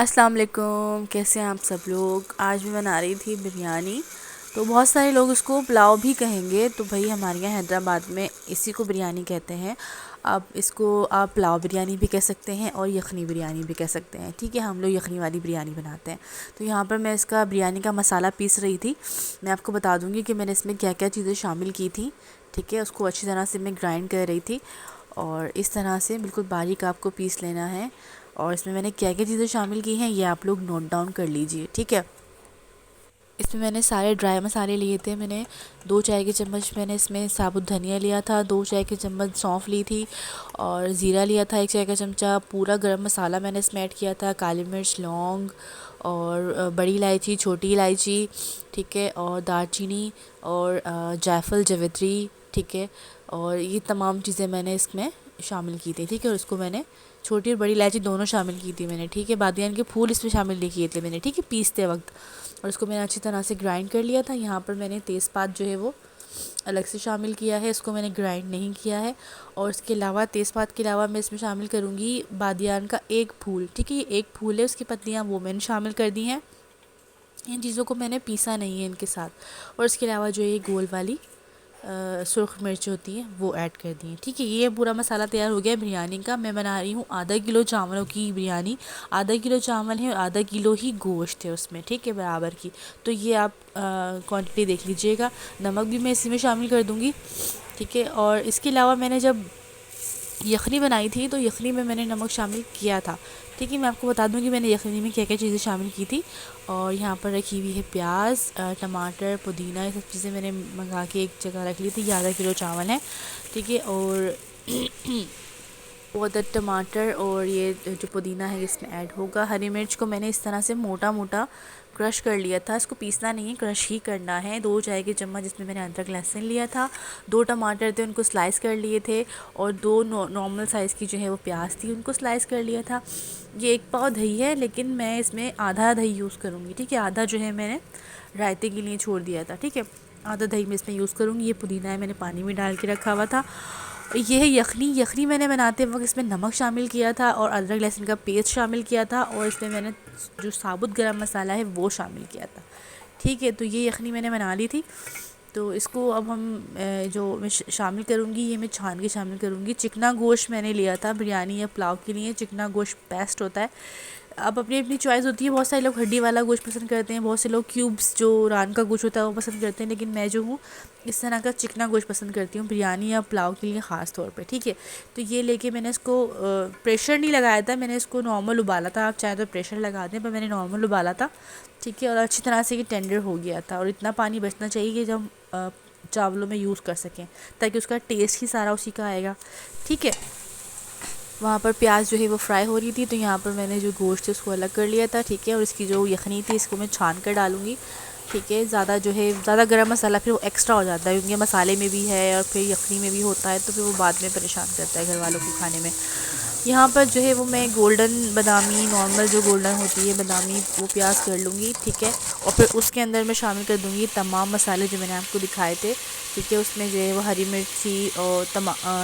अस्सलाम वालेकुम, कैसे हैं आप सब लोग। आज मैं बना रही थी बिरयानी। तो बहुत सारे लोग इसको पुलाव भी कहेंगे, तो भाई हमारे यहाँ हैदराबाद में इसी को बिरयानी कहते हैं। अब इसको आप पुलाव बिरयानी भी कह सकते हैं और यखनी बिरयानी भी कह सकते हैं। ठीक है, हम लोग यखनी वाली बिरयानी बनाते हैं। तो यहाँ पर मैं इसका बिरयानी का मसाला पीस रही थी। मैं आपको बता दूँगी कि मैंने इसमें क्या क्या चीज़ें शामिल की थी। ठीक है, उसको अच्छी तरह से मैं ग्राइंड कर रही थी और इस तरह से बिल्कुल बारीक आपको पीस लेना है। और इसमें मैंने क्या क्या चीज़ें शामिल की हैं ये आप लोग नोट डाउन कर लीजिए। ठीक है, इसमें मैंने सारे ड्राई मसाले लिए थे। मैंने 2 चाय के चम्मच मैंने इसमें साबुत धनिया लिया था, 2 चाय के चम्मच सौंफ ली थी और ज़ीरा लिया था 1 चाय का चमचा। पूरा गरम मसाला मैंने इसमें ऐड किया था, काली मिर्च, लौंग और बड़ी इलायची, छोटी इलायची, ठीक है, और दालचीनी और जायफल, जवित्री, ठीक है। और ये तमाम चीज़ें मैंने इसमें शामिल की थी। ठीक है, और इसको मैंने छोटी और बड़ी इलायची दोनों शामिल की थी मैंने। ठीक है, बादियान के फूल इसमें शामिल नहीं किए थे मैंने। ठीक है, पीसते वक्त। और इसको मैंने अच्छी तरह से ग्राइंड कर लिया था। यहाँ पर मैंने तेज़पात जो है वो अलग से शामिल किया है, इसको मैंने ग्राइंड नहीं किया है। और इसके अलावा तेज़पात के अलावा मैं इसमें शामिल करूँगी बादियान का एक फूल। ठीक है, ये एक फूल है, उसकी पत्तियाँ वो मैंने शामिल कर दी हैं। इन चीज़ों को मैंने पीसा नहीं है इनके साथ। और इसके अलावा जो ये गोल वाली सुरख मिर्च होती है वो ऐड कर दी है। ठीक है, ये पूरा मसाला तैयार हो गया बिरयानी का। मैं बना रही हूँ आधा किलो चावलों की बिरयानी। आधा किलो चावल है और आधा किलो ही गोश्त है उसमें। ठीक है, बराबर की। तो ये आप क्वांटिटी देख लीजिएगा। नमक भी मैं इसी में शामिल कर दूँगी। ठीक है, और इसके अलावा मैंने जब यखनी बनाई थी तो यखनी में मैंने नमक शामिल किया था। ठीक है, मैं आपको बता दूं कि मैंने यखनी में क्या क्या चीज़ें शामिल की थी। और यहाँ पर रखी हुई है प्याज, टमाटर, पुदीना, ये सब चीज़ें मैंने मंगा के एक जगह रख ली थी। ये आधा किलो चावल है। ठीक है, और वो टमाटर और ये जो पुदीना है इसमें ऐड होगा। हरी मिर्च को मैंने इस तरह से मोटा मोटा क्रश कर लिया था। इसको पीसना नहीं है, क्रश ही करना है। 2 चाय के चम्मच इसमें मैंने अदरक लहसुन लिया था। 2 टमाटर थे, उनको स्लाइस कर लिए थे। और 2 नॉर्मल साइज़ की जो है वो प्याज थी, उनको स्लाइस कर लिया था। ये 1 पाव दही है, लेकिन मैं इसमें आधा दही यूज़ करूँगी। ठीक है, आधा जो है मैंने रायते के लिए छोड़ दिया था। ठीक है, आधा दही मैं इसमें यूज़ करूँगी। ये पुदीना है, मैंने पानी में डाल के रखा हुआ था। ये है यखनी। यखनी मैंने बनाते वक्त इसमें नमक शामिल किया था और अदरक लहसुन का पेस्ट शामिल किया था और इसमें मैंने जो साबुत गरम मसाला है वो शामिल किया था। ठीक है, तो ये यखनी मैंने बना ली थी। तो इसको अब हम जो मैं शामिल करूँगी ये मैं छान के शामिल करूँगी। चिकना गोश्त मैंने लिया था बिरयानी या पुलाव के लिए। चिकना गोश्त बेस्ट होता है। अब अपनी अपनी चॉइस होती है। बहुत सारे लोग हड्डी वाला गोश्त पसंद करते हैं, बहुत से लोग क्यूब्स जो रान का गोश्त होता है वो पसंद करते हैं, लेकिन मैं जो हूँ इस तरह का चिकना गोश्त पसंद करती हूँ बिरयानी या पुलाव के लिए ख़ास तौर पे। ठीक है, तो ये लेके मैंने इसको प्रेशर नहीं लगाया था, मैंने इसको नॉर्मल उबाला था। आप चाहे तो प्रेशर लगा दें, पर मैंने नॉर्मल उबाला था। ठीक है, और अच्छी तरह से ये टेंडर हो गया था और इतना पानी बचना चाहिए कि जब चावलों में यूज़ कर सकें, ताकि उसका टेस्ट ही सारा उसी का आएगा। ठीक है, वहाँ पर प्याज जो है वो फ्राई हो रही थी, तो यहाँ पर मैंने जो गोश्त है उसको अलग कर लिया था। ठीक है, और इसकी जो यखनी थी इसको मैं छान कर डालूँगी। ठीक है, ज़्यादा जो है ज़्यादा गरम मसाला फिर वो एक्स्ट्रा हो जाता है, क्योंकि मसाले में भी है और फिर यखनी में भी होता है, तो फिर वो बाद में परेशान करता है घर वालों को खाने में। यहाँ पर जो है वो मैं गोल्डन बादामी, नॉर्मल जो गोल्डन होती है बादामी, वो प्याज कर लूँगी। ठीक है, और फिर उसके अंदर मैं शामिल कर दूँगी तमाम मसाले जो मैंने आपको दिखाए थे। ठीक है, उसमें जो है वो हरी मिर्च थी और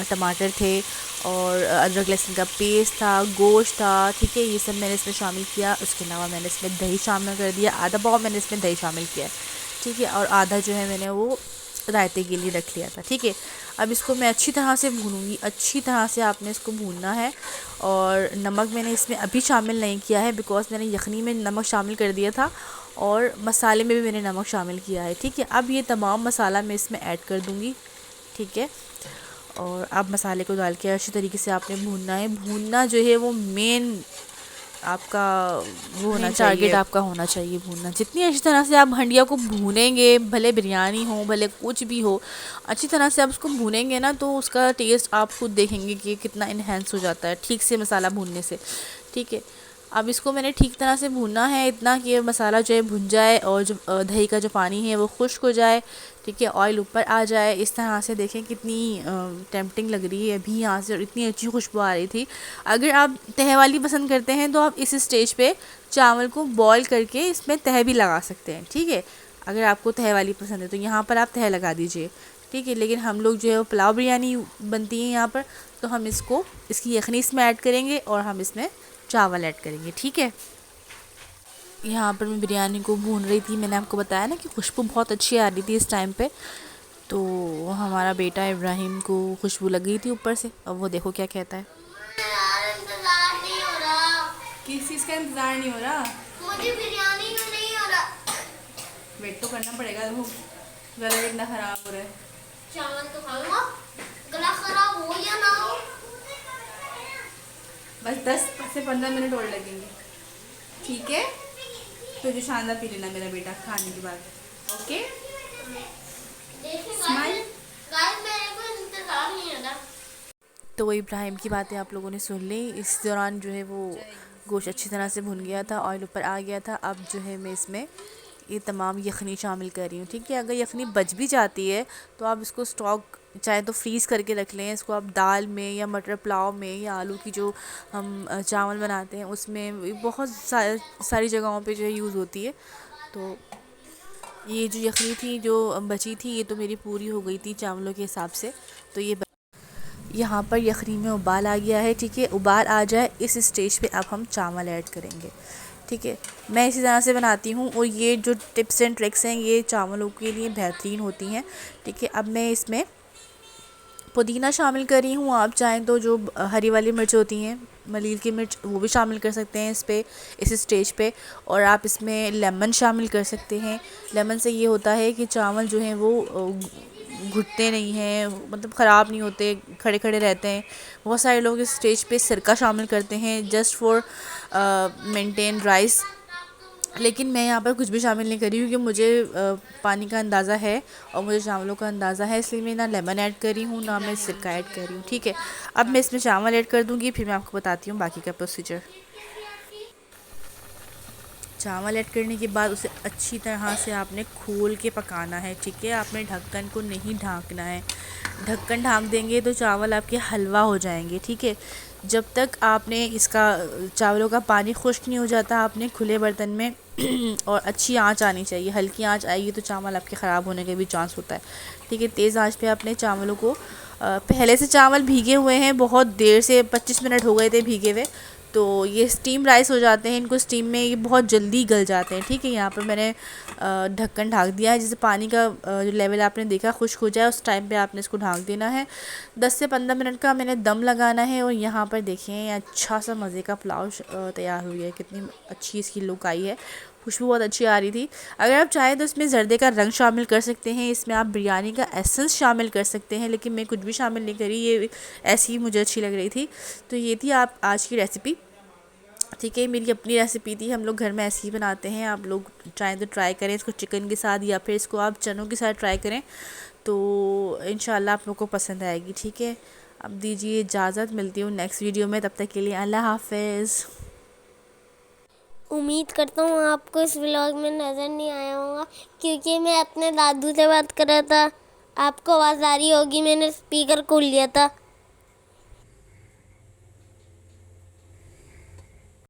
टमाटर थे और अदरक लहसुन का पेस्ट था, गोश्त था। ठीक है, ये सब मैंने इसमें शामिल किया। उसके अलावा मैंने इसमें दही शामिल कर दिया, आधा पाव मैंने इसमें दही शामिल किया है। ठीक है, और आधा जो है मैंने वो रायते के लिए रख लिया था। ठीक है, अब इसको मैं अच्छी तरह से भूनूंगी। अच्छी तरह से आपने इसको भूनना है। और नमक मैंने इसमें अभी शामिल नहीं किया है, बिकॉज़ मैंने यखनी में नमक शामिल कर दिया था और मसाले में भी मैंने नमक शामिल किया है। ठीक है, अब ये तमाम मसाला मैं इसमें ऐड कर दूँगी। ठीक है, और अब मसाले को डाल के अच्छी तरीके से आपने भूनना है। भूनना जो है वो मेन आपका वो होना चाहिए, टारगेट आपका होना चाहिए भूनना। जितनी अच्छी तरह से आप हंडिया को भूनेंगे, भले बिरयानी हो भले कुछ भी हो, अच्छी तरह से आप उसको भूनेंगे ना, तो उसका टेस्ट आप खुद देखेंगे कि कितना इन्हेंस हो जाता है ठीक से मसाला भूनने से। ठीक है, अब इसको मैंने ठीक तरह से भूनना है, इतना कि मसाला जो है भुन जाए और जो दही का जो पानी है वो खुश्क हो जाए। ठीक है, ऑयल ऊपर आ जाए। इस तरह से देखें कितनी टेम्पटिंग लग रही है अभी यहाँ से, और इतनी अच्छी खुशबू आ रही थी। अगर आप तह वाली पसंद करते हैं तो आप इस स्टेज पे चावल को बॉईल करके इसमें तह भी लगा सकते हैं। ठीक है, अगर आपको तह वाली पसंद है तो यहाँ पर आप तह लगा दीजिए। ठीक है, लेकिन हम लोग जो है वो पुलाव बिरयानी बनती है यहाँ पर, तो हम इसकी यखनी इसमें ऐड करेंगे और हम इसमें चावल ऐड करेंगे। ठीक है, यहाँ पर मैं बिरयानी को भून रही थी। मैंने आपको बताया ना कि खुशबू बहुत अच्छी आ रही थी इस टाइम पे। तो हमारा बेटा इब्राहिम को खुशबू लग गई थी ऊपर से। अब वो देखो क्या कहता है। यार इंतजार नहीं हो रहा। किस चीज़ का इंतज़ार नहीं हो रहा? मुझे बिरयानी का नहीं हो रहा। वेट तो करना पड़ेगा। देखो गला कितना ख़राब हो रहा है। चावल तो खाऊंगा, गला खराब हो या ना हो। बस 10 से 15 मिनट और लगेंगे, ठीक है? तो जो शानदार पी लेना मेरा बेटा खाने के बाद, ओके? देखिए स्माइल। गाइस मेरे को इंतजार नहीं हो रहा। तो इब्राहिम की बातें आप लोगों ने सुन ली। इस दौरान जो है वो गोश्त अच्छी तरह से भुन गया था, ऑयल ऊपर आ गया था। अब जो है मैं इसमें ये तमाम यखनी शामिल कर रही हूँ, ठीक है? अगर यखनी बच भी जाती है तो आप इसको स्टॉक चाहे तो फ्रीज़ करके रख लें। इसको आप दाल में या मटर पुलाव में या आलू की जो हम चावल बनाते हैं उसमें बहुत सारी जगहों पे जो है यूज़ होती है। तो ये जो यखनी थी जो बची थी, ये तो मेरी पूरी हो गई थी चावलों के हिसाब से। तो ये यहाँ पर यखनी में उबाल आ गया है, ठीक है? उबाल आ जाए इस स्टेज पे अब हम चावल ऐड करेंगे, ठीक है? मैं इसी तरह से बनाती हूँ और ये जो टिप्स एंड ट्रिक्स हैं ये चावलों के लिए बेहतरीन होती हैं, ठीक है? अब मैं इसमें पुदीना शामिल कर रही हूँ। आप चाहें तो जो हरी वाली मिर्च होती हैं, मलील की मिर्च, वो भी शामिल कर सकते हैं इस स्टेज पे। और आप इसमें लेमन शामिल कर सकते हैं। लेमन से ये होता है कि चावल जो हैं वो घुटते नहीं हैं, मतलब ख़राब नहीं होते, खड़े खड़े रहते हैं। बहुत सारे लोग इस स्टेज पे सिरका शामिल करते हैं जस्ट फॉर मेंटेन राइस, लेकिन मैं यहाँ पर कुछ भी शामिल नहीं करी क्योंकि मुझे पानी का अंदाज़ा है और मुझे चावलों का अंदाज़ा है, इसलिए मैं ना लेमन ऐड कर रही हूँ ना मैं सिरका ऐड कर रही हूँ, ठीक है? अब मैं इसमें चावल ऐड कर दूँगी, फिर मैं आपको बताती हूँ बाकी का प्रोसीजर। चावल ऐड करने के बाद उसे अच्छी तरह से आपने खोल के पकाना है, ठीक है? आपने ढक्कन को नहीं ढाँकना है। ढक्कन ढाँक देंगे तो चावल आपके हलवा हो जाएंगे, ठीक है? जब तक आपने इसका चावलों का पानी खुश्क नहीं हो जाता, आपने खुले बर्तन में और अच्छी आंच आनी चाहिए। हल्की आंच आएगी तो चावल आपके ख़राब होने का भी चांस होता है, ठीक है? तेज़ आंच पे आपने चावलों को पहले से चावल भीगे हुए हैं, बहुत देर से 25 मिनट हो गए थे भीगे हुए, तो ये स्टीम राइस हो जाते हैं। इनको स्टीम में ये बहुत जल्दी गल जाते हैं, ठीक है? यहाँ पर मैंने ढक्कन ढाँक दिया है। जैसे पानी का जो लेवल आपने देखा खुश्क हो जाए उस टाइम पे आपने इसको ढाँक देना है। 10 से 15 मिनट का मैंने दम लगाना है। और यहाँ पर देखिए अच्छा सा मज़े का पुलाव तैयार हुई है। कितनी अच्छी इसकी लुक आई है, खुशबू बहुत अच्छी आ रही थी। अगर आप चाहें तो इसमें ज़र्दे का रंग शामिल कर सकते हैं, इसमें आप बिरयानी का एसेंस शामिल कर सकते हैं, लेकिन मैं कुछ भी शामिल नहीं करी, ये ऐसी ही मुझे अच्छी लग रही थी। तो ये थी आप आज की रेसिपी, ठीक है? मेरी अपनी रेसिपी थी, हम लोग घर में ऐसे ही बनाते हैं। आप लोग चाहें तो ट्राई करें इसको चिकन के साथ या फिर इसको आप चनों के साथ ट्राई करें, तो इंशाल्लाह आप लोग को पसंद आएगी, ठीक है? अब दीजिए इजाज़त, मिलती हूँ नेक्स्ट वीडियो में, तब तक के लिए अल्लाह हाफ़िज़। उम्मीद करता हूँ आपको इस व्लॉग में नज़र नहीं आया होगा क्योंकि मैं अपने दादू से बात कर रहा था। आपको आवाज़ आ रही होगी, मैंने स्पीकर खोल लिया था।